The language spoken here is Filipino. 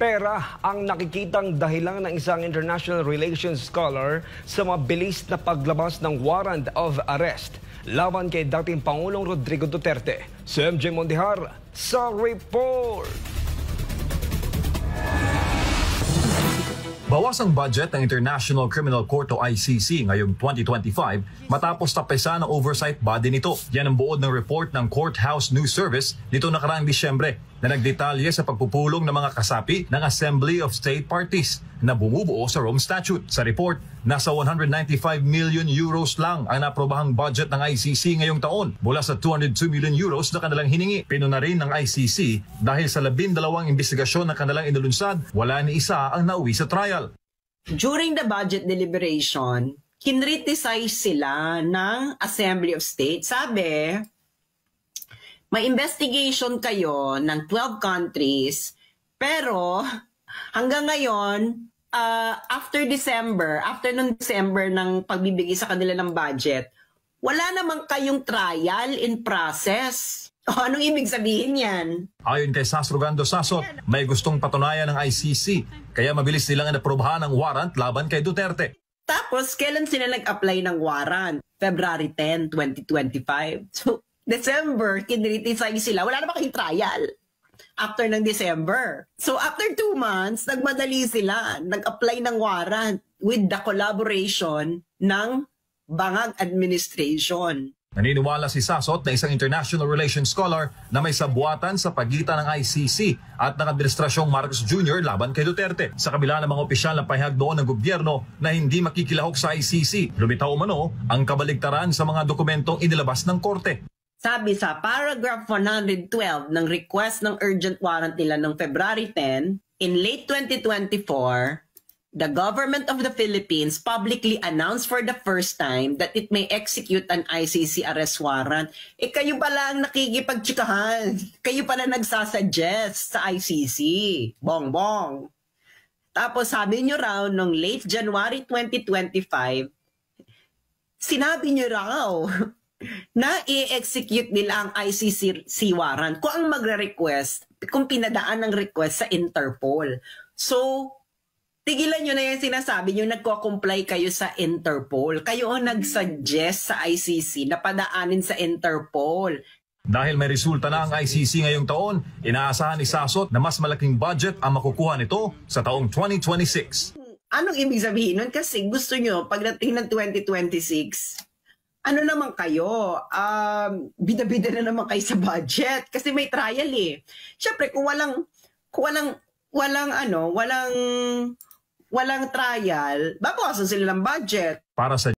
Pera ang nakikitang dahilan ng isang international relations scholar sa mabilis na paglabas ng warrant of arrest laban kay dating Pangulong Rodrigo Duterte. Si MJ Mondihar sa report. Bawas ang budget ng International Criminal Court o ICC ngayong 2025 matapos tapesan ng oversight body nito. Yan ang buod ng report ng Courthouse News Service nito nakaraang Disyembre na nagdetalye sa pagpupulong ng mga kasapi ng Assembly of State Parties na bumubuo sa Rome Statute. Sa report, nasa 195 million euros lang ang naprobahang budget ng ICC ngayong taon mula sa 202 million euros na kanilang hiningi. Pinuna rin ng ICC dahil sa 12 investigasyon na kanilang inulunsad, wala ni isa ang nauwi sa trial. During the budget deliberation, kinriticize sila ng Assembly of State. Sabi, may investigation kayo ng 12 countries, pero hanggang ngayon, after nung December ng pagbibigay sa kanila ng budget, wala namang kayong trial in process. O, anong ibig sabihin yan? Ayon kay Sasrogando Sasot, may gustong patunayan ng ICC, kaya mabilis nilang inaprobahan ang warrant laban kay Duterte. Tapos, kailan sila nag-apply ng warrant? February 10, 2025. So, December, kinriticize sila. Wala naman kayong trial after ng December. So, after 2 months, nagmadali sila. Nag-apply ng warrant with the collaboration ng Bangag Administration. Naniniwala si Sasot na isang international relations scholar na may sabuatan sa pagitan ng ICC at ng Administrasyong Marcos Jr. laban kay Duterte. Sa kabila ng mga opisyal na pahayag doon ng gobyerno na hindi makikilahok sa ICC, lumitaw umano ang kabaligtaran sa mga dokumentong inilabas ng korte. Sabi sa paragraph 112 ng request ng urgent warrant nila noong February 10, in late 2024, the government of the Philippines publicly announced for the first time that it may execute an ICC arrest warrant. Kayo pala ang nakikipagtsikahan. Kayo pala nagsasuggest sa ICC. Bongbong. Tapos sabi nyo raw, noong late January 2025, sinabi nyo raw na i-execute nila ang ICC warrant kung ang magre-request, kung pinadaan ng request sa Interpol. So, tigilan nyo na yung sinasabi nyo, nagko-comply kayo sa Interpol. Kayo ang nag-suggest sa ICC na padaanin sa Interpol. Dahil may resulta na ang ICC ngayong taon, inaasahan ni Sasot na mas malaking budget ang makukuha nito sa taong 2026. Anong ibig sabihin nun? Kasi gusto nyo, pagdating ng 2026, ano naman kayo? Bida-bida na naman kayo sa budget. Kasi may trial eh. Siyempre, kung walang trial, babawasan sila ng budget. Para sa